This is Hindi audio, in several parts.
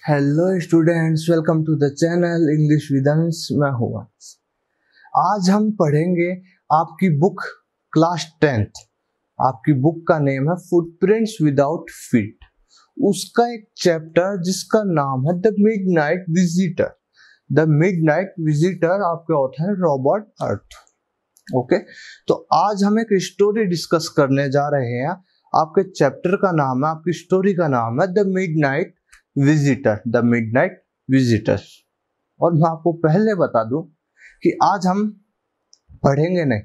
Hello students, welcome to the channel English with Ansh. मैं हूं अंश। आज हम पढ़ेंगे आपकी बुक क्लास 10th। आपकी बुक का नेम है फुटप्रिंट्स विदाउट फीट। उसका एक चैप्टर जिसका नाम है the midnight visitor. The midnight visitor आपके ऑथर है रॉबर्ट अर्थ। ओके, तो आज हम एक स्टोरी डिस्कस करने जा रहे हैं। आपके चैप्टर का नाम है, आपकी स्टोरी का नाम है the midnight visitor. The midnight visitor. और मैं आपको पहले बता दूं कि आज हम पढ़ेंगे नहीं,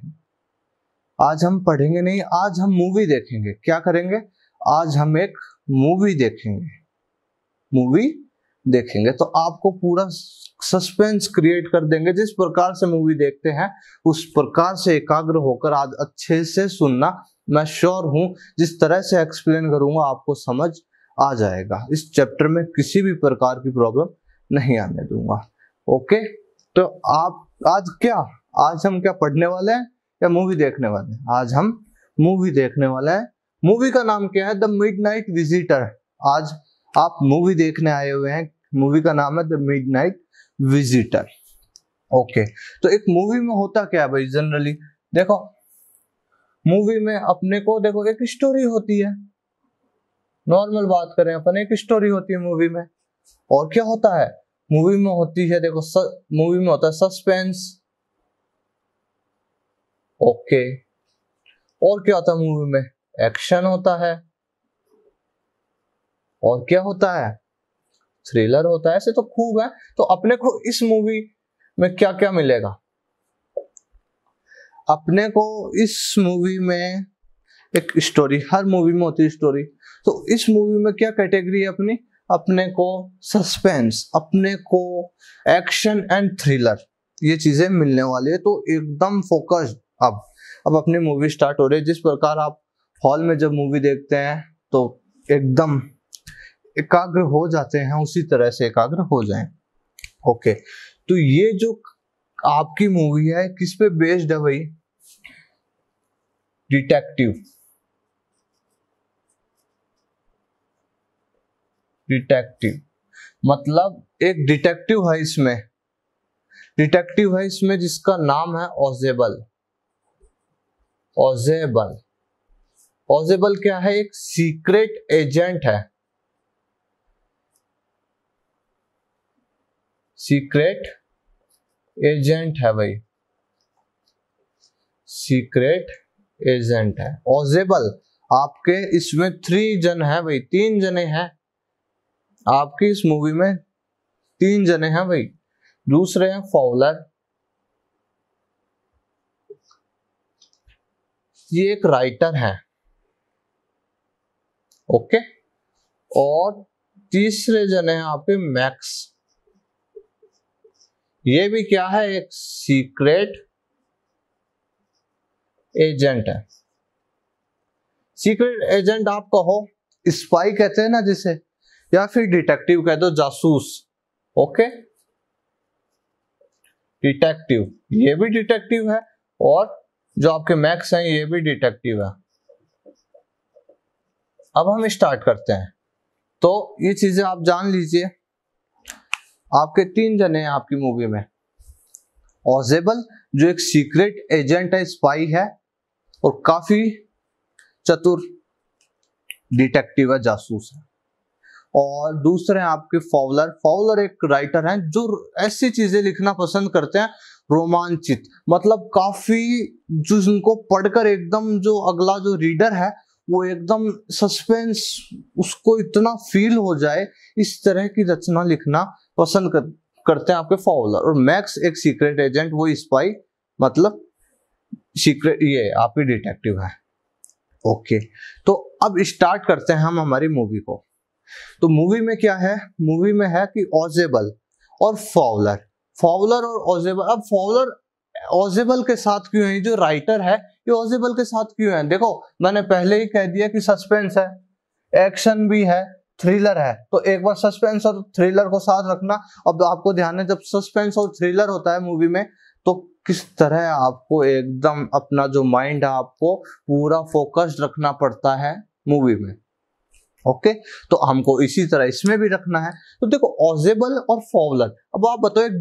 आज हम मूवी देखेंगे। क्या करेंगे? आज हम एक मूवी देखेंगे। तो आपको पूरा सस्पेंस क्रिएट कर देंगे। जिस प्रकार से मूवी देखते हैं उस प्रकार से एकाग्र होकर आज अच्छे से सुनना। मैं श्योर हूं जिस तरह से एक्सप्लेन करूंगा आपको समझ आ जाएगा। इस चैप्टर में किसी भी प्रकार की प्रॉब्लम नहीं आने दूंगा। ओके, तो आप आज हम क्या पढ़ने वाले हैं या मूवी देखने वाले हैं? आज हम मूवी देखने वाले हैं। मूवी का नाम क्या है? The midnight visitor. आज आप मूवी देखने आए हुए हैं। मूवी का नाम है द मिडनाइट विजिटर। ओके, तो एक मूवी में होता क्या है भाई? जनरली देखो, मूवी में अपने को देखो एक स्टोरी होती है। नॉर्मल बात करें अपन, एक स्टोरी होती है मूवी में। और क्या होता है मूवी में? होती है देखो, मूवी में होता है सस्पेंस। ओके, और क्या होता है मूवी में? एक्शन होता है। और क्या होता है? थ्रिलर होता है। ऐसे तो खूब है। तो अपने को इस मूवी में क्या क्या मिलेगा? अपने को इस मूवी में एक स्टोरी, हर मूवी में होती है स्टोरी। तो इस मूवी में क्या कैटेगरी है अपनी? अपने को सस्पेंस, अपने को एक्शन एंड थ्रिलर, ये चीजें मिलने वाली है। तो एकदम फोकस्ड। अब अपनी मूवी स्टार्ट हो रही है। जिस प्रकार आप हॉल में जब मूवी देखते हैं तो एकदम एकाग्र हो जाते हैं, उसी तरह से एकाग्र हो जाएं। ओके, तो ये जो आपकी मूवी है किस पे बेस्ड है भाई? डिटेक्टिव मतलब एक डिटेक्टिव है इसमें जिसका नाम है ओजेबल। ओजेबल क्या है? एक सीक्रेट एजेंट है। सीक्रेट एजेंट है भाई, सीक्रेट एजेंट है ओजेबल। आपके इसमें 3 जन है भाई, 3 जने हैं आपकी इस मूवी में। 3 जने हैं भाई। दूसरे हैं फॉवलर, ये एक राइटर है। ओके, और तीसरे जने हैं आपके मैक्स। ये भी क्या है? एक सीक्रेट एजेंट है। सीक्रेट एजेंट आप कहो, स्पाई कहते हैं ना जिसे, या फिर डिटेक्टिव कह दो, जासूस। ओके, डिटेक्टिव, ये भी डिटेक्टिव है। और जो आपके मैक्स हैं ये भी डिटेक्टिव है। अब हम स्टार्ट करते हैं। तो ये चीजें आप जान लीजिए। आपके 3 जने हैं आपकी मूवी में। ओजेबल जो एक सीक्रेट एजेंट है, स्पाई है और काफी चतुर डिटेक्टिव है, जासूस है। और दूसरे हैं आपके फॉवलर एक राइटर हैं जो ऐसी चीजें लिखना पसंद करते हैं, रोमांचित, मतलब काफी जिनको पढ़कर एकदम जो अगला जो रीडर है वो एकदम सस्पेंस उसको इतना फील हो जाए, इस तरह की रचना लिखना पसंद करते हैं आपके फॉवलर। और मैक्स एक सीक्रेट एजेंट, वो स्पाई मतलब सीक्रेट, ये आपकी डिटेक्टिव है। ओके, तो अब स्टार्ट करते हैं हम हमारी मूवी को। तो मूवी में क्या है? मूवी में है कि ओजेबल और फॉवलर और ओजेबल। अब फॉवलर ओजेबल के साथ क्यों है? जो राइटर है ये ओजेबल के साथ क्यों है? देखो, मैंने पहले ही कह दिया कि सस्पेंस है, एक्शन भी है, थ्रिलर है। तो एक बार सस्पेंस और थ्रिलर को साथ रखना। अब आपको ध्यान है, जब सस्पेंस और थ्रिलर होता है मूवी में तो किस तरह आपको एकदम अपना जो माइंड है आपको पूरा फोकस्ड रखना पड़ता है मूवी में। ओके तो हमको इसी तरह इसमें भी रखना है। तो देखो ऑजेबल और फॉवलर, अब आप बताओ एक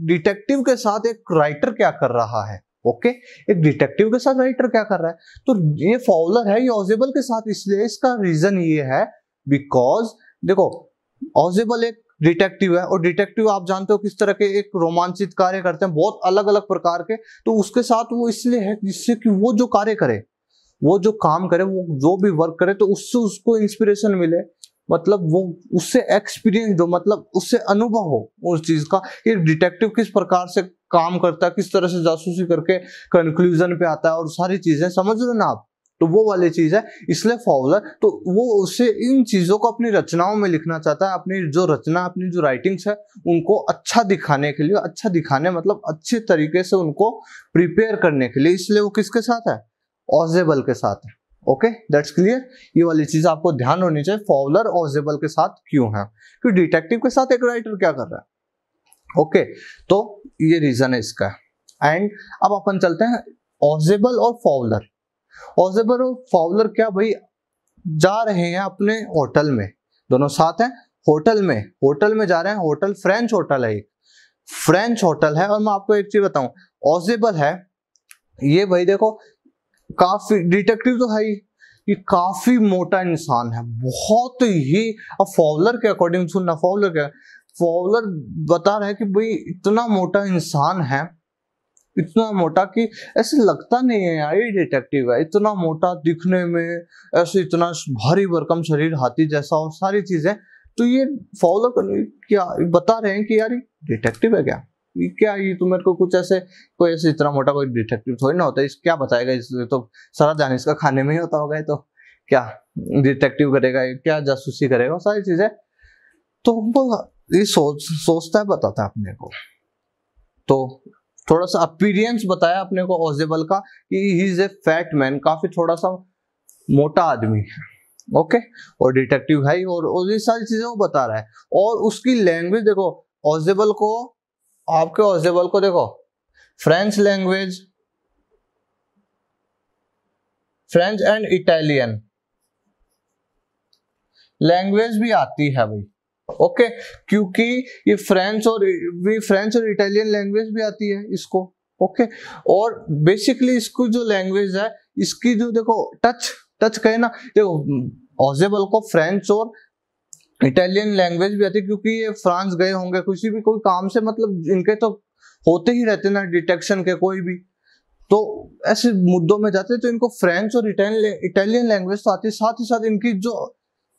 डिटेक्टिव के साथ एक राइटर क्या कर रहा है। ओके एक डिटेक्टिव के साथ राइटर क्या कर रहा है, तो ये फॉवलर है ये ऑजेबल के साथ, इसलिए इसका रीजन ये है बिकॉज देखो ऑजेबल एक डिटेक्टिव है और डिटेक्टिव आप जानते हो किस तरह के एक रोमांचित कार्य करते हैं, बहुत अलग अलग प्रकार के, तो उसके साथ वो इसलिए है जिससे कि वो जो कार्य करे, वो जो काम करे, वो जो भी वर्क करे तो उससे उसको इंस्पिरेशन मिले, मतलब वो उससे एक्सपीरियंस हो, मतलब उससे अनुभव हो उस चीज का कि डिटेक्टिव किस प्रकार से काम करता है, किस तरह से जासूसी करके कंक्लूजन पे आता है और सारी चीजें समझ रहे हो ना आप, तो वो वाली चीज है। इसलिए फॉवलर तो वो उससे इन चीजों को अपनी रचनाओं में लिखना चाहता है, अपनी जो रचना अपनी जो राइटिंग्स है उनको अच्छा दिखाने के लिए, अच्छा दिखाने मतलब अच्छे तरीके से उनको प्रिपेयर करने के लिए, इसलिए वो किसके साथ है, ऑजेबल के साथ है। ओके दैट्स क्लियर, ये वाली चीज आपको ध्यान होनी चाहिए, फॉवलर ऑजेबल के साथ क्यों है, क्योंकि डिटेक्टिव के साथ एक राइटर क्या कर रहा है। ओके तो ये रीजन है इसका। एंड अब अपन चलते हैं ऑजेबल और फॉवलर। ऑजेबल और फॉवलर क्या भाई, जा रहे हैं अपने होटल में, दोनों साथ हैं होटल में जा रहे हैं, होटल फ्रेंच होटल है, एक फ्रेंच होटल है। और मैं आपको एक चीज बताऊं, ऑजेबल है ये भाई देखो काफी, डिटेक्टिव तो है ही, ये काफी मोटा इंसान है बहुत ही। अब फॉवलर के अकॉर्डिंग सुनना, फॉवलर क्या, फॉवलर बता रहा है कि भाई इतना मोटा इंसान है, इतना मोटा कि ऐसे लगता नहीं है यार ये डिटेक्टिव है, इतना मोटा दिखने में, ऐसे इतना भारी भरकम शरीर हाथी जैसा और सारी चीजें, तो ये फॉवलर क्या बता रहे हैं कि यार ये डिटेक्टिव है क्या, क्या ये तो मेरे को कुछ ऐसे कोई ऐसे इतना मोटा कोई डिटेक्टिव थोड़ी ना होता है, इस क्या बताएगा, इस तो सारा ध्यान इसका खाने में ही होता होगा, तो क्या डिटेक्टिव करेगा, क्या जासूसी करेगा, सारी चीजें, तो वो ये सोचता है, बताता है अपने को। तो थोड़ा सा अपीयरेंस बताया अपने को ऑजेबल का कि he is a fat man, काफी थोड़ा सा मोटा आदमी है। ओके और डिटेक्टिव है और ये सारी चीजें वो बता रहा है। और उसकी लैंग्वेज देखो, ऑजेबल को, आपके ऑजेबल को देखो French language, French and Italian language भी आती है भाई। ओके क्योंकि ये फ्रेंच और इटालियन लैंग्वेज भी आती है इसको। ओके और बेसिकली इसको जो लैंग्वेज है इसकी जो देखो टच कहे ना, देखो ऑजेबल को फ्रेंच और इटालियन लैंग्वेज भी आती है क्योंकि ये फ्रांस गए होंगे किसी भी कोई काम से, मतलब इनके तो होते ही रहते ना डिटेक्शन के कोई भी, तो ऐसे मुद्दों में जाते तो इनको फ्रेंच और इटालियन लैंग्वेज तो आती है, साथ ही साथ इनकी जो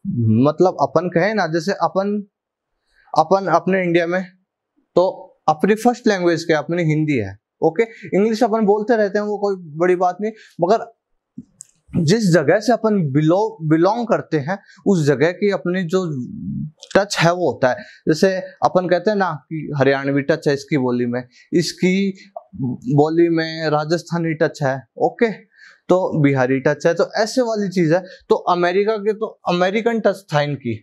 मतलब अपन कहे ना, जैसे अपन अपने इंडिया में तो अपनी फर्स्ट लैंग्वेज क्या अपनी हिंदी है। ओके इंग्लिश अपन बोलते रहते हैं, वो कोई बड़ी बात नहीं, मगर जिस जगह से अपन बिलोंग करते हैं उस जगह की अपनी जो टच है वो होता है। जैसे अपन कहते हैं ना कि हरियाणवी टच है इसकी बोली में, इसकी बोली में राजस्थानी टच है, ओके तो बिहारी टच है, तो ऐसे वाली चीज है। तो अमेरिका के तो अमेरिकन टच था इनकी,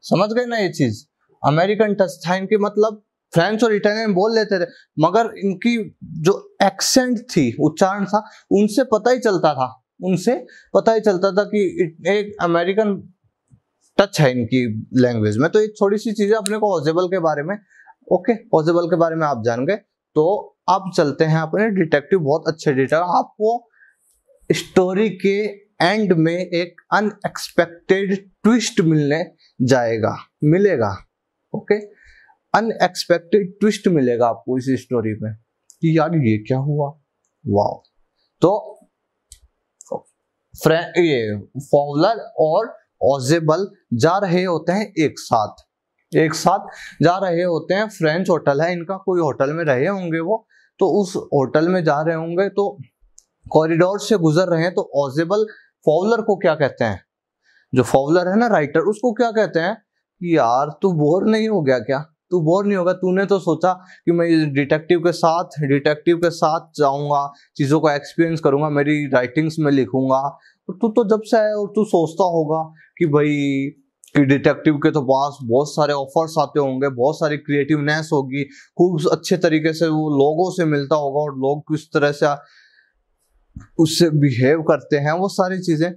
समझ गए ना ये चीज, अमेरिकन टच था इनकी, मतलब फ्रेंच और इटालियन बोल लेते थे मगर इनकी जो एक्सेंट थी, उच्चारण था, उनसे पता ही चलता था कि एक अमेरिकन टच है इनकी लैंग्वेज में। तो ये थोड़ी सी चीजें अपने को ऑजेबल के बारे में, ओके ऑजेबल के बारे में आप जान गए। तो अब चलते हैं अपने डिटेक्टिव, बहुत अच्छे डिटेक्टिव, आपको स्टोरी के एंड में एक अनएक्सपेक्टेड ट्विस्ट मिलेगा। ओके अनएक्सपेक्टेड ट्विस्ट मिलेगा आपको इस स्टोरी में कि यार ये क्या हुआ, वाओ। तो ये फॉवलर और ऑजेबल जा रहे होते हैं एक साथ जा रहे होते हैं, फ्रेंच होटल है इनका, कोई होटल में रहे होंगे वो, तो उस होटल में जा रहे होंगे, तो कॉरिडोर से गुजर रहे हैं, तो ऑजेबल फॉवलर को क्या कहते हैं, जो फॉवलर है ना राइटर, उसको क्या कहते हैं कि यार तू बोर नहीं हो गया क्या, तू बोर नहीं होगा, तूने तो सोचा कि मैं डिटेक्टिव के साथ जाऊंगा, चीजों को एक्सपीरियंस करूंगा, मेरी राइटिंग्स में लिखूंगा, और तू तो जब से आया और तू सोचता होगा कि भाई कि डिटेक्टिव के तो पास बहुत सारे ऑफर्स आते होंगे, बहुत सारी क्रिएटिवनेस होगी, खूब अच्छे तरीके से वो लोगों से मिलता होगा और लोग किस तरह से उससे बिहेव करते हैं, वो सारी चीजें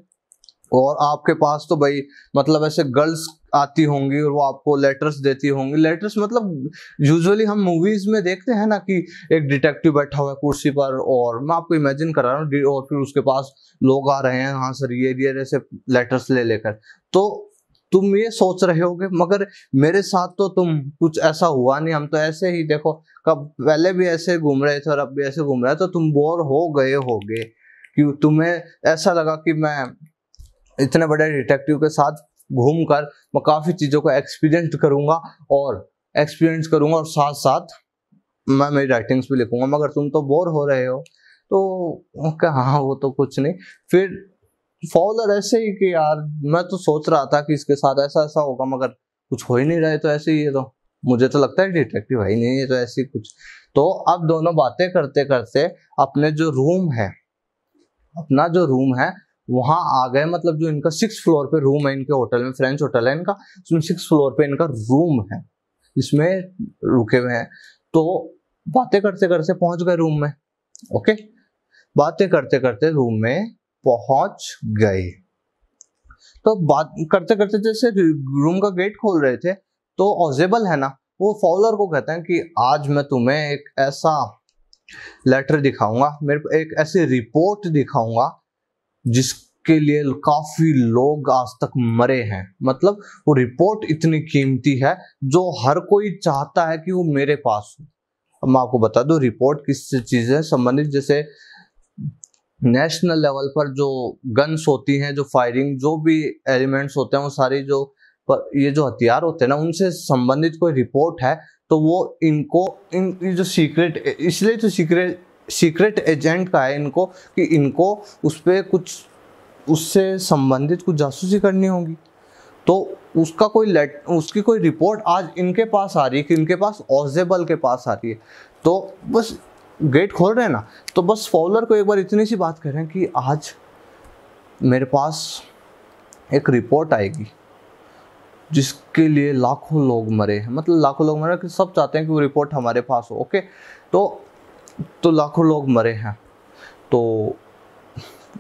और आपके पास तो भाई मतलब ऐसे गर्ल्स आती होंगी और वो आपको लेटर्स देती होंगी। लेटर्स मतलब यूजुअली हम मूवीज में देखते हैं ना कि एक डिटेक्टिव बैठा हुआ है कुर्सी पर, और मैं आपको इमेजिन कर रहा हूँ, और फिर उसके पास लोग आ रहे हैं, हाँ सर ये ऐसे लेटर्स ले लेकर। तो तुम ये सोच रहे होगे, मगर मेरे साथ तो तुम कुछ ऐसा हुआ नहीं, हम तो ऐसे ही देखो कब पहले भी ऐसे घूम रहे थे और अब भी ऐसे घूम रहे हैं, तो तुम बोर हो गए होगे कि तुम्हें ऐसा लगा कि मैं इतने बड़े डिटेक्टिव के साथ घूमकर मैं काफी चीजों को एक्सपीरियंस करूंगा और साथ साथ मैं मेरी राइटिंग्स भी लिखूंगा, मगर तुम तो बोर हो रहे हो। तो क्या, हाँ वो तो कुछ नहीं। फिर फॉलोअर ऐसे ही कि यार मैं तो सोच रहा था कि इसके साथ ऐसा ऐसा होगा, मगर कुछ हो ही नहीं रहा है, तो ऐसे ही है, तो मुझे तो लगता है डिटेक्टिव है ही नहीं है, तो ऐसे ही कुछ। तो अब दोनों बातें करते करते अपने जो रूम है, अपना जो रूम है वहां आ गए। मतलब जो इनका 6th फ्लोर पे रूम है इनके होटल में, फ्रेंच होटल है इनका, उसमें 6th फ्लोर पे इनका रूम है, इसमें रुके हुए हैं। तो बातें करते करते पहुंच गए रूम में। ओके, बातें करते करते रूम में पहुंच गए। तो बात करते करते जैसे रूम का गेट खोल रहे थे, तो ऑजेबल है ना, वो फॉलोअर को कहते हैं कि आज मैं तुम्हें एक ऐसा लेटर दिखाऊंगा, मेरे को एक ऐसी रिपोर्ट दिखाऊंगा जिसके लिए काफी लोग आज तक मरे हैं। मतलब वो रिपोर्ट इतनी कीमती है जो हर कोई चाहता है कि वो मेरे पास हो। अब मैं आपको बता दूं रिपोर्ट किस चीज से संबंधित, जैसे नेशनल लेवल पर जो गन्स होती हैं, जो फायरिंग जो भी एलिमेंट्स होते हैं, वो सारी जो ये जो हथियार होते हैं ना, उनसे संबंधित कोई रिपोर्ट है तो वो इनको ये जो सीक्रेट, इसलिए तो सीक्रेट एजेंट का है इनको, कि इनको उस पर कुछ उससे संबंधित कुछ जासूसी करनी होगी। तो उसका उसकी कोई रिपोर्ट आज इनके पास आ रही है, कि इनके पास ऑजेबल के पास आ रही है। तो बस गेट खोल रहे हैं ना, तो बस फॉलोअर को एक बार इतनी सी बात कह रहे हैं कि आज मेरे पास एक रिपोर्ट आएगी जिसके लिए लाखों लोग मरे हैं। मतलब लाखों लोग मरे कि सब चाहते हैं कि वो रिपोर्ट हमारे पास हो। ओके, तो लाखों लोग मरे हैं। तो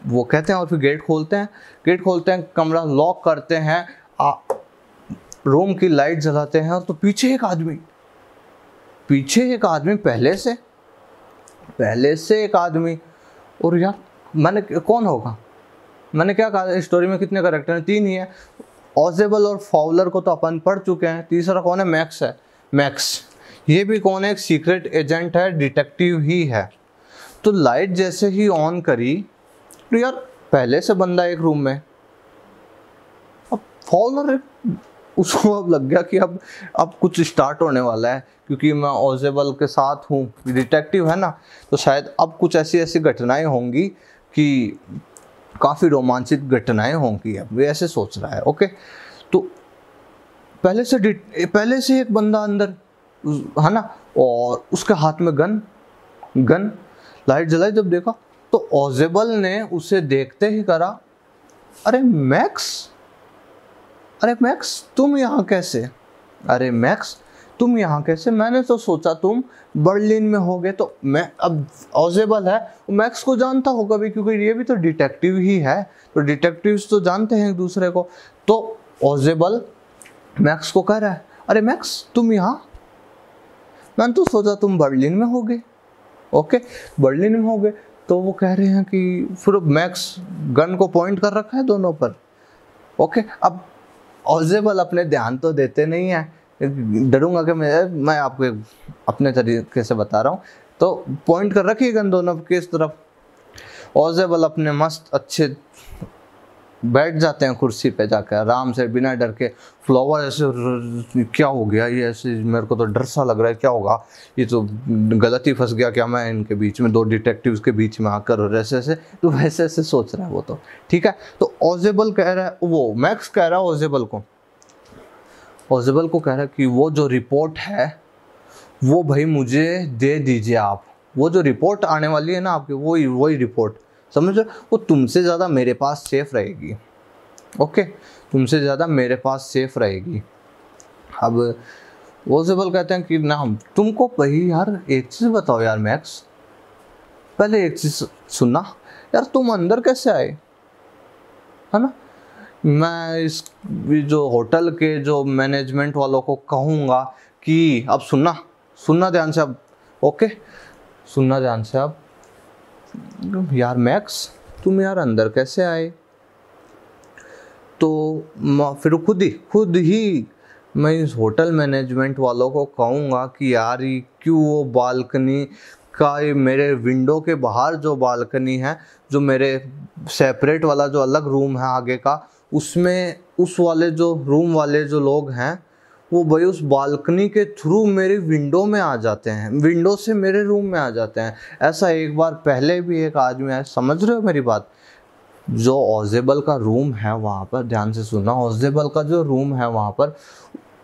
वो कहते हैं और फिर गेट खोलते हैं, कमरा लॉक करते हैं, रूम की लाइट जलाते हैं। और तो पीछे एक आदमी पहले से एक आदमी। और यार मैंने कौन होगा, मैंने क्या कहा स्टोरी में कितने कैरेक्टर हैं, 3 ही है। ऑजेबल और फॉवलर को तो अपन पढ़ चुके हैं, तीसरा कौन है, मैक्स। ये भी कौन है, एक सीक्रेट एजेंट है, डिटेक्टिव ही है। तो लाइट जैसे ही ऑन करी तो यार पहले से बंदा एक रूम में, अब फॉलोअर उसको अब लग गया कि अब कुछ स्टार्ट होने वाला है, क्योंकि मैं ऑजेबल के साथ हूँ, डिटेक्टिव है ना, तो शायद अब कुछ ऐसी घटनाएं होंगी कि काफ़ी रोमांचित घटनाएं होंगी। अब वे ऐसे सोच रहा है। ओके, तो पहले से एक बंदा अंदर है ना, और उसके हाथ में गन लाइट जलाई। जब देखा तो ऑजेबल ने उसे देखते ही करा, अरे मैक्स तुम यहाँ कैसे? मैंने तो सोचा तुम बर्लिन में होगे। तो मैं अब ऑजेबल है, मैक्स को जानता होगा भी, क्योंकि ये भी तो डिटेक्टिव ही है, तो डिटेक्टिव्स तो जानते हैं एक दूसरे को। तो ऑजेबल मैक्स को कह रहा है, अरे मैक्स तुम यहाँ, मैंने तो सोचा तुम बर्लिन में होगे। ओके, बर्लिन में होगे। तो वो कह रहे हैं कि फिर मैक्स गन को पॉइंट कर रखा है दोनों पर। ओके, अब ऑजेबल अपने ध्यान तो देते नहीं है, डरूंगा कि मैं आपको अपने तरीके से बता रहा हूँ। तो पॉइंट कर रखी है गन दोनों की इस तरफ। ऑजेबल अपने मस्त अच्छे बैठ जाते हैं कुर्सी पे जाकर आराम से, बिना डर के। फ्लावर ऐसे क्या हो गया, ये ऐसे मेरे को तो डर सा लग रहा है, क्या होगा, ये तो गलती फंस गया क्या मैं इनके बीच में, 2 डिटेक्टिव्स के बीच में आकर, और ऐसे तो वैसे सोच रहा है वो। तो ठीक है, तो ऑजेबल कह रहा है, वो मैक्स कह रहा है ऑजेबल को कह रहा है कि वो जो रिपोर्ट है वो भाई मुझे दे दीजिए आप। वो जो रिपोर्ट आने वाली है ना आपकी, वही रिपोर्ट, समझ रहे, वो तुमसे ज़्यादा मेरे पास सेफ रहेगी। ओके, तुमसे ज़्यादा मेरे पास सेफ रहेगी। अब ऑजेबल कहते हैं कि ना, तुमको भाई यार एक चीज़ बताओ यार मैक्स, पहले एक चीज़ सुनना यार, तुम अंदर कैसे आए, है ना? मैं इस जो होटल के जो मैनेजमेंट वालों को कहूँगा कि अब सुनना ध्यान से अब, ओके सुनना ध्यान से अब। यार मैक्स तुम यार अंदर कैसे आए? तो फिर खुद ही मैं इस होटल मैनेजमेंट वालों को कहूँगा कि यार ये क्यों वो बालकनी का, ये मेरे विंडो के बाहर जो बालकनी है, जो मेरे सेपरेट वाला जो अलग रूम है आगे का, उसमें उस वाले जो रूम वाले जो लोग हैं वो भाई उस बालकनी के थ्रू मेरी विंडो में आ जाते हैं, विंडो से मेरे रूम में आ जाते हैं। ऐसा एक बार पहले भी एक आदमी आया, समझ रहे हो मेरी बात? जो ऑजेबल का रूम है वहाँ पर, ध्यान से सुनना, ऑजेबल का जो रूम है वहाँ पर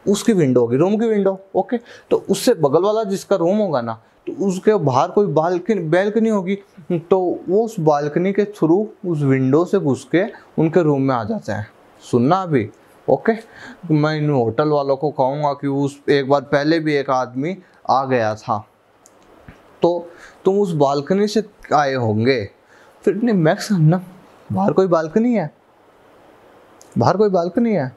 उसकी विंडो होगी, रूम की विंडो, ओके। तो उससे बगल वाला जिसका रूम होगा ना, तो उसके बाहर कोई बैल्कनी होगी, तो वो उस बालकनी के थ्रू उस विंडो से घुस के उनके रूम में आ जाते हैं। सुनना अभी, ओके। मैं इन होटल वालों को कहूँगा कि उस एक बार पहले भी एक आदमी आ गया था, तो तुम उस बालकनी से आए होंगे। फिर नहीं मैक्स ना, बाहर कोई बालकनी है? बाहर कोई बालकनी है?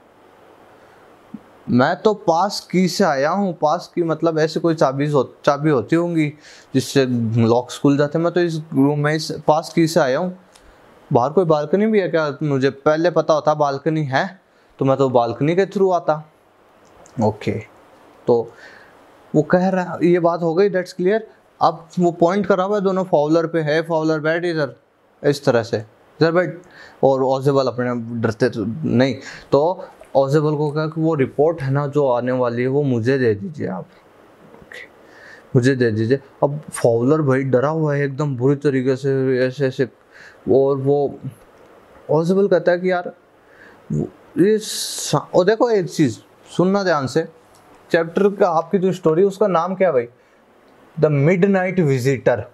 मैं तो पास की से आया हूँ। पास की मतलब ऐसे कोई चाबी होती होंगी जिससे लॉक खुल जाते हैं। मैं तो इस रूम में इस पास की से आया हूँ। बाहर कोई बालकनी भी है क्या? मुझे पहले पता होता बालकनी है तो मैं तो बालकनी के थ्रू आता। ओके, तो वो कह रहा है, ये बात हो गई, दैट्स क्लियर। अब वो पॉइंट करा हुआ है दोनों फाउलर पे, है फाउलर बैठ इधर, इस तरह से इधर बैठ। और ऑजेबल अपने डरते तो नहीं, तो ऑजेबल को कहा कि वो रिपोर्ट है ना जो आने वाली है वो मुझे दे दीजिए आप, मुझे दे दीजिए। अब फाउलर भाई डरा हुआ है एकदम बुरी तरीके से, ऐसे ऐसे। और वो ऑजेबल कहता है कि यार ये और देखो एक चीज़ सुनना ध्यान से, चैप्टर का आपकी जो स्टोरी उसका नाम क्या है भाई? The midnight visitor.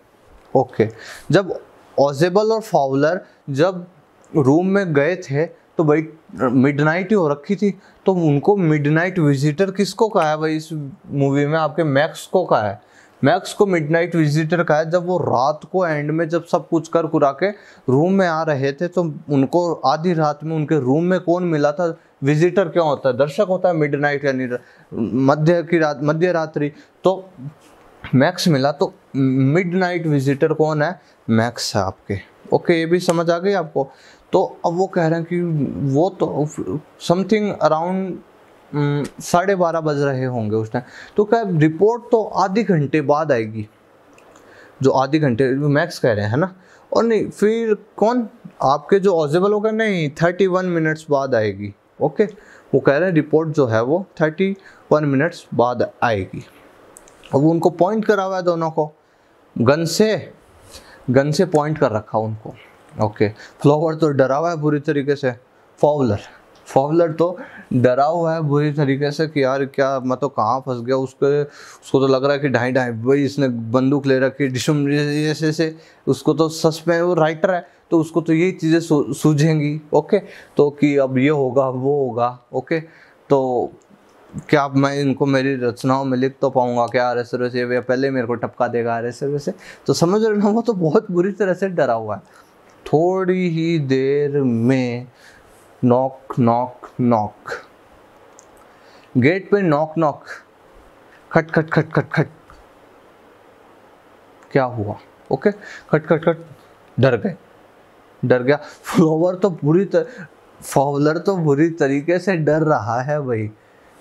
ओके, जब ऑजेबल और फाउलर जब रूम में गए थे तो भाई मिडनाइट ही हो रखी थी, तो उनको मिडनाइट विजिटर किसको कहा है भाई इस मूवी में? आपके मैक्स को कहा है। मैक्स को मिडनाइट विजिटर कहा है। जब वो रात को एंड में जब सब कुछ कर कुरा के रूम में आ रहे थे तो उनको आधी रात में उनके रूम में कौन मिला था? विजिटर क्यों होता है? दर्शक होता है मिडनाइट, यानी मध्य रात्रि। तो मैक्स मिला, तो मिडनाइट विजिटर कौन है? मैक्स है आपके। ओके, ये भी समझ आ गई आपको? तो अब वो कह रहे हैं कि वो तो समथिंग अराउंड 12:30 बज रहे होंगे उस टाइम। तो क्या रिपोर्ट तो आधे घंटे बाद आएगी, जो आधे घंटे मैक्स कह रहे हैं, है ना? और नहीं फिर कौन? आपके जो ऑजेबल होगा, नहीं 31 मिनट्स बाद आएगी। ओके, वो कह रहे हैं रिपोर्ट जो है वो 31 मिनट्स बाद आएगी। अब उनको पॉइंट करा हुआ है दोनों को, गन से पॉइंट कर रखा उनको। ओके, फ्लावर तो डरा हुआ है बुरी तरीके से। फाउलर तो डरा हुआ है बुरी तरीके से कि यार क्या मैं तो कहाँ फंस गया। उसको तो लग रहा है कि ढाई भाई इसने बंदूक ले रखी डिशम जैसे। उसको तो सस्पेंस, वो राइटर है तो उसको तो यही चीज़ें सूझेंगी। ओके, तो कि अब ये होगा वो होगा। ओके, तो क्या अब मैं इनको मेरी रचनाओं में लिख तो पाऊंगा क्या? ऐसे वैसे या पहले मेरे को टपका देगा ऐसे वैसे। तो समझ रहे ना, वो तो बहुत बुरी तरह से डरा हुआ है। थोड़ी ही देर में नॉक नॉक नॉक, गेट पे नॉक नॉक, खट खट खट खट खट। क्या हुआ? ओके, खट खट खट, डर गया। फाउलर तो बुरी तरीके से डर रहा है भाई।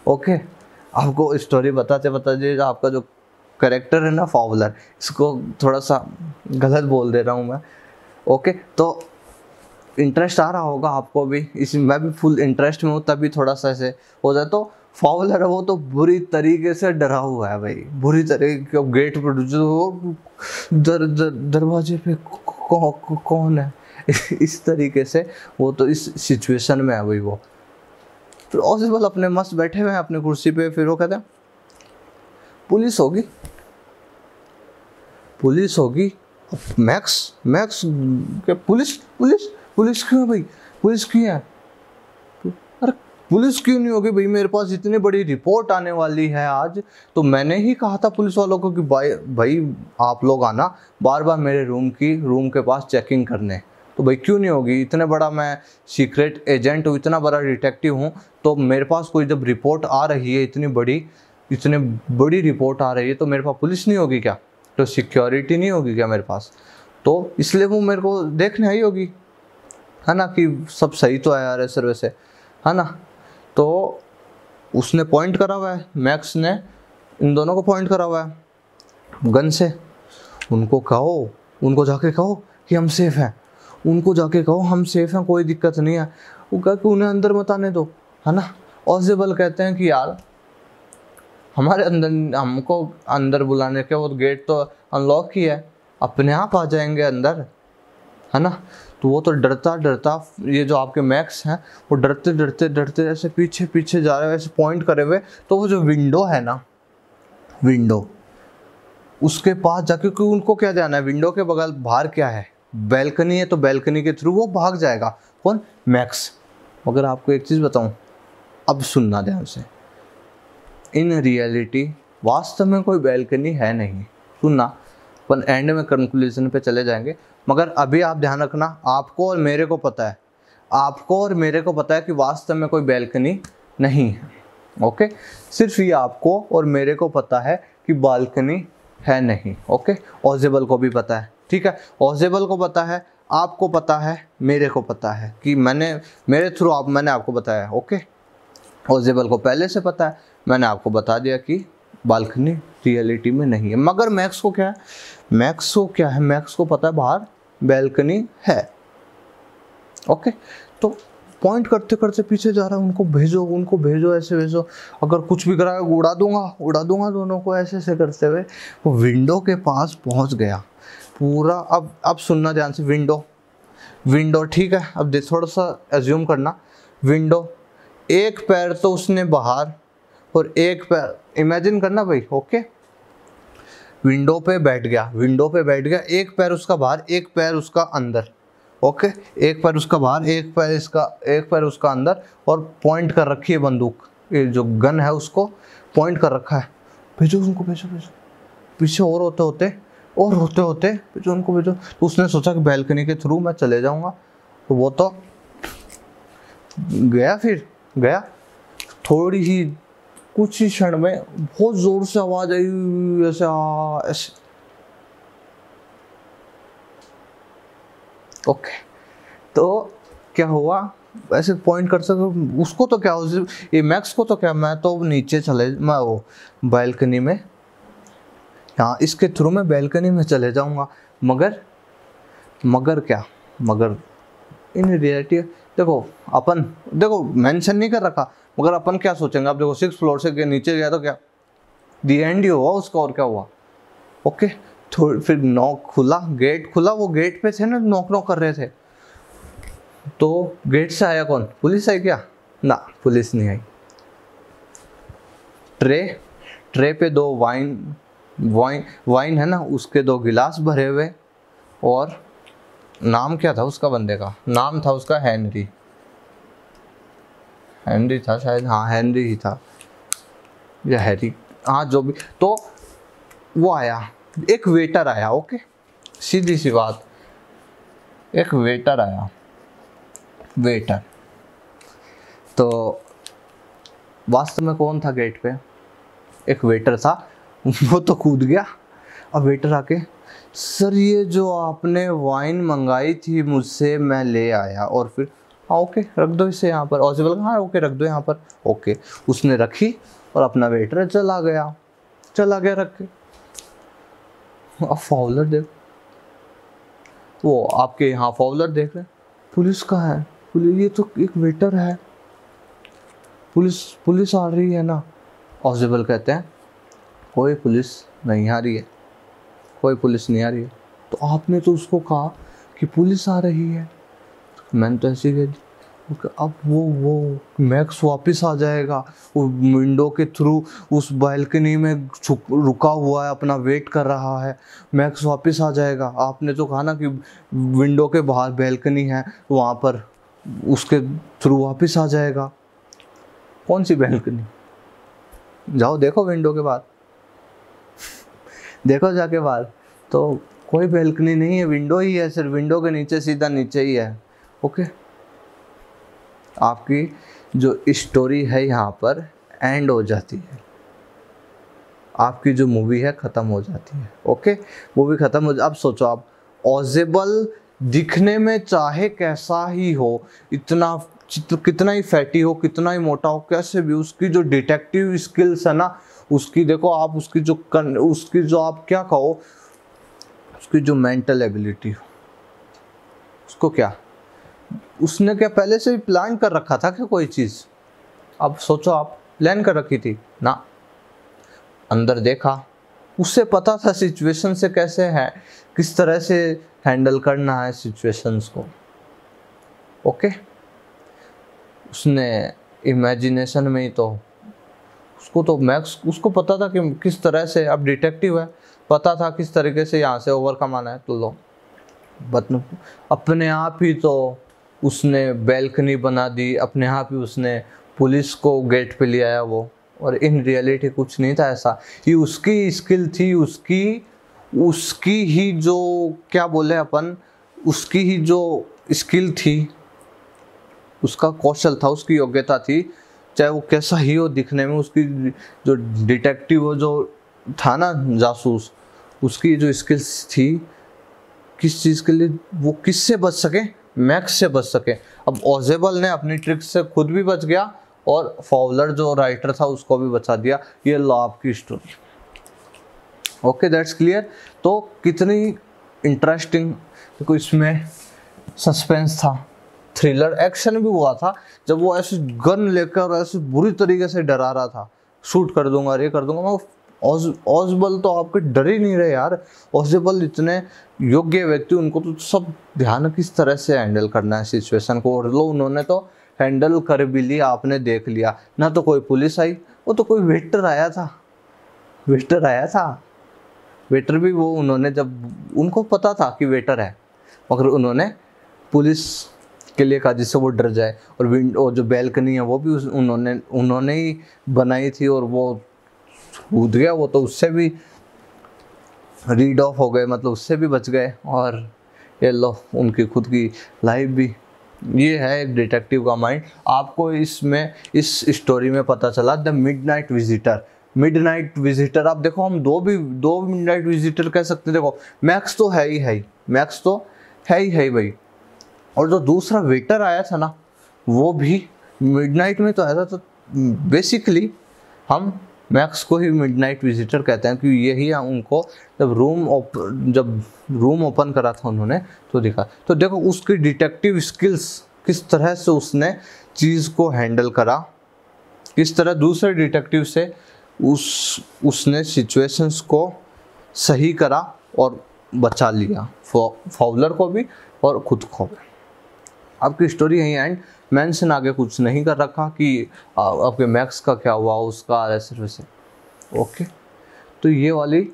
ओके, आपको स्टोरी बताते आपका जो कैरेक्टर है ना फाउलर, इसको थोड़ा सा गलत बोल दे रहा हूँ मैं। ओके, तो इंटरेस्ट आ रहा होगा आपको भी, मैं भी फुल इंटरेस्ट में हूँ, तभी थोड़ा सा ऐसे हो जाए। तो फाउलर है वो तो बुरी तरीके से डरा हुआ है भाई, बुरी तरीके। गेट पर जो दरवाजे पे कौन है इस तरीके से वो तो इस सिचुएशन में है भाई वो। फिर ऑजेबल अपने मस्त बैठे हुए हैं अपने कुर्सी पे। फिर वो कहते हैं पुलिस होगी। मैक्स क्या पुलिस क्यों है भाई? पुलिस क्यों है? अरे पुलिस क्यों नहीं होगी भाई? मेरे पास इतनी बड़ी रिपोर्ट आने वाली है आज, तो मैंने ही कहा था पुलिस वालों को कि भाई आप लोग आना बार बार मेरे रूम के पास चेकिंग करने। तो भाई क्यों नहीं होगी, इतने बड़ा मैं सीक्रेट एजेंट हूँ, इतना बड़ा डिटेक्टिव हूँ, तो मेरे पास कोई जब रिपोर्ट आ रही है, इतनी बड़ी रिपोर्ट आ रही है, तो मेरे पास पुलिस नहीं होगी क्या, तो सिक्योरिटी नहीं होगी क्या मेरे पास, तो इसलिए वो मेरे को देखने आई होगी, है ना, कि सब सही तो है यार सर वैसे, है ना। तो उसने पॉइंट करा हुआ है, मैक्स ने इन दोनों को पॉइंट करा हुआ है गन से। उनको जाके कहो कि हम सेफ हैं, उनको जाके कहो हम सेफ हैं, कोई दिक्कत नहीं है। वो कहा कि उन्हें अंदर मत आने दो, है ना। ऑजेबल कहते हैं कि यार हमारे अंदर, हमको अंदर बुलाने के, वो गेट तो अनलॉक ही है, अपने आप आ जाएंगे अंदर, है ना। तो वो तो डरता डरता, ये जो आपके मैक्स हैं वो डरते डरते डरते ऐसे पीछे पीछे जा रहे हैं, ऐसे पॉइंट करे हुए। तो वो जो विंडो है ना, विंडो, उसके पास जाके, क्योंकि उनको क्या जाना है, विंडो के बगल बाहर क्या है, बैल्कनी है, तो बैल्कनी के थ्रू वो भाग जाएगा। कौन, मैक्स। मगर आपको एक चीज़ बताऊं, अब सुनना ध्यान से, इन रियलिटी वास्तव में कोई बैल्कनी है नहीं, सुनना, अपन एंड में कंक्लूजन पे चले जाएंगे। मगर अभी आप ध्यान रखना, आपको और मेरे को पता है, आपको और मेरे को पता है कि वास्तव में कोई बैल्कनी नहीं है, ओके। सिर्फ ये आपको और मेरे को पता है कि बालकनी है नहीं, ओके। ऑजेबल को भी पता है, ठीक है, ऑजेबल को पता है, आपको पता है, मेरे को पता है कि मेरे थ्रू मैंने आपको बताया, ओके। ऑजेबल को पहले से पता है, मैंने आपको बता दिया कि बालकनी रियलिटी में नहीं है। मगर मैक्स को क्या है, मैक्स को पता है बाहर बैल्कनी है, ओके। तो पॉइंट करते करते पीछे जा रहा है, उनको भेजो, ऐसे भेजो, अगर कुछ भी करा उड़ा दूंगा दोनों को, ऐसे करते हुए वो विंडो के पास पहुंच गया पूरा। अब सुनना ध्यान से, विंडो ठीक है, अब थोड़ा सा एज्यूम करना, विंडो, एक पैर तो उसने बाहर और एक पैर, इमेजिन करना भाई, ओके। विंडो पे बैठ गया, एक पैर उसका बाहर, एक पैर उसका अंदर, ओके। एक पैर उसका बाहर, एक पैर उसका अंदर, और पॉइंट कर रखी है बंदूक, ये जो गन है उसको पॉइंट कर रखा है। भेजो उनको, भेजो पीछे और होते होते भेजो उनको, भेजो। तो उसने सोचा कि बैल्कनी के थ्रू मैं चले जाऊंगा, तो वो तो गया, थोड़ी ही कुछ ही क्षण में बहुत जोर से आवाज आई, ऐसे ओके। तो क्या हुआ, ऐसे पॉइंट कर सके उसको, तो क्या, ये मैक्स को तो क्या, मैं तो नीचे मैं वो बैल्कनी में, हाँ, इसके थ्रू मैं बैल्कनी में चले जाऊंगा। मगर इन रियलिटी देखो मेंशन नहीं कर रखा, मगर अपन क्या सोचेंगे, आप देखो 6 फ्लोर से नीचे गया तो क्या दी एंड ही हुआ उसका, और क्या हुआ, ओके। फिर गेट खुला, वो गेट पे थे ना, नॉक कर रहे थे, तो गेट से आया कौन, पुलिस आई क्या, ना पुलिस नहीं आई। ट्रे पे 2 वाइन है ना, उसके 2 गिलास भरे हुए, और नाम क्या था उसका, बंदे का नाम था उसका हेनरी था शायद, हाँ हेनरी ही था या हैरी, हाँ जो भी। तो वो आया, एक वेटर आया, ओके, सीधी सी बात, एक वेटर आया, तो वास्तव में कौन था गेट पे, एक वेटर था, वो तो कूद गया। अब वेटर आके, सर ये जो आपने वाइन मंगाई थी मुझसे, मैं ले आया, और फिर हाँ ओके रख दो इसे यहाँ पर, ऑजिबल हाँ ओके रख दो यहाँ पर, ओके। उसने रखी और अपना वेटर चला गया रख के। अब फाउलर देख, वो आपके यहाँ फाउलर देख रहे, पुलिस का है, ये तो एक वेटर है, पुलिस आ रही है ना। ऑजिबल कहते हैं कोई पुलिस नहीं आ रही है, तो आपने तो उसको कहा कि पुलिस आ रही है, मैंने तो ऐसे ही, अब वो मैक्स वापस आ जाएगा, वो विंडो के थ्रू उस बालकनी में रुका हुआ है, अपना वेट कर रहा है, मैक्स वापस आ जाएगा। आपने तो कहा ना कि विंडो के बाहर बैल्कनी है, वहाँ पर उसके थ्रू वापस आ जाएगा। कौन सी बैल्कनी, जाओ देखो विंडो के बाहर, देखो जाके बाहर, तो कोई बैल्कनी नहीं है, विंडो ही है, सिर्फ विंडो के नीचे सीधा नीचे ही है। ओके, आपकी जो स्टोरी है यहाँ पर एंड हो जाती है, आपकी जो मूवी है ख़त्म हो जाती है। ओके, मूवी ख़त्म हो अब सोचो आप, ऑजेबल दिखने में चाहे कैसा ही हो, इतना कितना ही फैटी हो, कितना ही मोटा हो, कैसे भी, उसकी जो डिटेक्टिव स्किल्स है ना, उसकी देखो आप, उसकी जो आप क्या कहो, उसकी जो मेंटल एबिलिटी हो, उसको क्या, उसने क्या पहले से ही प्लान कर रखा था क्या कोई चीज़? अब सोचो आप, प्लान कर रखी थी ना, अंदर देखा, उससे पता था सिचुएशन से कैसे है, किस तरह से हैंडल करना है सिचुएशंस को। ओके, उसने इमेजिनेशन में ही तो, उसको तो मैक्स, उसको पता था कि किस तरह से, अब डिटेक्टिव है, पता था किस तरीके से यहाँ से ओवरकम आना है। तो लो, अपने आप ही तो उसने बैल्कनी बना दी, अपने आप ही उसने पुलिस को गेट पे ले आया वो, और इन रियलिटी कुछ नहीं था ऐसा। ये उसकी स्किल थी, उसकी ही जो क्या बोले अपन, उसकी ही जो स्किल थी, उसका कौशल था, उसकी योग्यता थी, चाहे वो कैसा ही हो दिखने में, उसकी जो डिटेक्टिव हो जो था ना, जासूस, उसकी जो स्किल्स थी, किस चीज़ के लिए, वो किससे बच सके, मैक्स से बच सके। अब ऑजेबल ने अपनी ट्रिक से खुद भी बच गया और फाउलर जो राइटर था उसको भी बचा दिया। ये लो आपकी स्टोरी। Okay, that's clear. तो कितनी इंटरेस्टिंग, देखो इसमें सस्पेंस था, थ्रिलर, एक्शन भी हुआ था, जब वो ऐसे गन लेकर ऐसे बुरी तरीके से डरा रहा था, शूट कर दूंगा, ये कर दूंगा। मैं ऑजेबल तो आपके डर ही नहीं रहे यार, ऑजेबल इतने योग्य व्यक्ति, उनको तो सब ध्यान किस तरह से हैंडल करना है सिचुएशन को, और लो उन्होंने तो हैंडल कर भी लिया, आपने देख लिया ना। तो कोई पुलिस आई, वो तो कोई वेटर आया था, वेटर भी वो उन्होंने, जब उनको पता था कि वेटर है, मगर उन्होंने पुलिस के लिए कहा जिससे वो डर जाए। और विंडो जो बैल्कनी है वो भी उन्होंने ही बनाई थी, और वो कूद गया वो, तो उससे भी रीड ऑफ हो गए, मतलब उससे भी बच गए। और ये लो उनकी खुद की लाइफ भी। ये है एक डिटेक्टिव का माइंड। आपको इसमें इस स्टोरी में पता चला द मिडनाइट विजिटर। आप देखो, हम दो मिडनाइट विजिटर कह सकते हैं। देखो मैक्स तो है ही भाई, और जो दूसरा वेटर आया था ना, वो भी मिडनाइट में तो आया था। तो बेसिकली हम मैक्स को ही मिडनाइट विजिटर कहते हैं, क्योंकि यही उनको जब रूम ओपन करा था उन्होंने तो दिखा। तो देखो उसकी डिटेक्टिव स्किल्स, किस तरह से उसने चीज़ को हैंडल करा, किस तरह दूसरे डिटेक्टिव से उसने सिचुएशंस को सही करा और बचा लिया, फाउलर को भी और खुद को भी। आपकी स्टोरी यहीं एंड, मेंशन आगे कुछ नहीं कर रखा कि आपके मैक्स का क्या हुआ, उसका ऐसे वैसे। ओके, तो ये वाली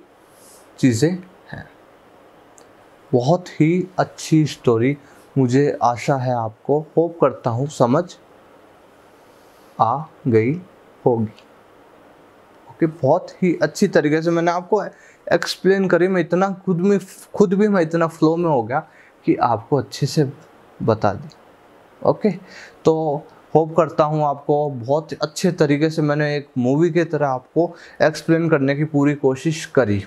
चीज़ें हैं। बहुत ही अच्छी स्टोरी, मुझे आशा है आपको, होप करता हूँ समझ आ गई होगी। ओके, बहुत ही अच्छी तरीके से मैंने आपको एक्सप्लेन करी। मैं इतना खुद भी मैं इतना फ्लो में हो गया कि आपको अच्छे से बता दी। ओके, तो होप करता हूँ आपको बहुत अच्छे तरीके से मैंने एक मूवी की तरह आपको एक्सप्लेन करने की पूरी कोशिश करी।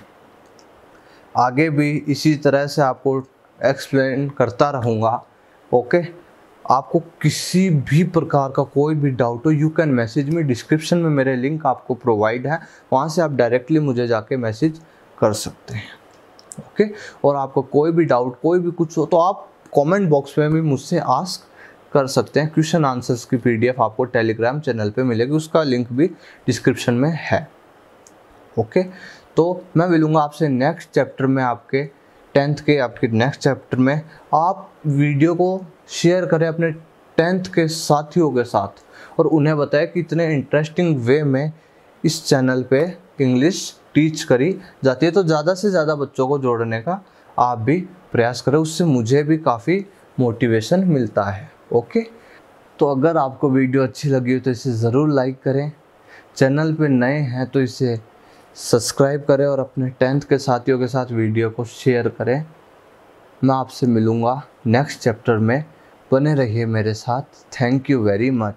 आगे भी इसी तरह से आपको एक्सप्लेन करता रहूँगा। ओके, आपको किसी भी प्रकार का कोई भी डाउट हो, you can message me. Description में मेरे लिंक आपको प्रोवाइड है, वहाँ से आप डायरेक्टली मुझे जाके मैसेज कर सकते हैं। ओके, और आपको कोई भी डाउट, कोई भी कुछ हो, तो आप कमेंट बॉक्स में भी मुझसे आस्क कर सकते हैं। क्वेश्चन आंसर्स की पीडीएफ आपको टेलीग्राम चैनल पे मिलेगी, उसका लिंक भी डिस्क्रिप्शन में है। ओके, तो मैं मिलूँगा आपसे नेक्स्ट चैप्टर में, आपके 10th के आपके नेक्स्ट चैप्टर में। आप वीडियो को शेयर करें अपने 10th के साथियों के साथ, और उन्हें बताएं कि इतने इंटरेस्टिंग वे में इस चैनल पे इंग्लिश टीच करी जाती है। तो ज़्यादा से ज़्यादा बच्चों को जोड़ने का आप भी प्रयास करें, उससे मुझे भी काफ़ी मोटिवेशन मिलता है। ओके, तो अगर आपको वीडियो अच्छी लगी हो तो इसे ज़रूर लाइक करें, चैनल पे नए हैं तो इसे सब्सक्राइब करें और अपने 10th के साथियों के साथ वीडियो को शेयर करें। मैं आपसे मिलूँगा नेक्स्ट चैप्टर में, बने रहिए मेरे साथ। Thank you very much.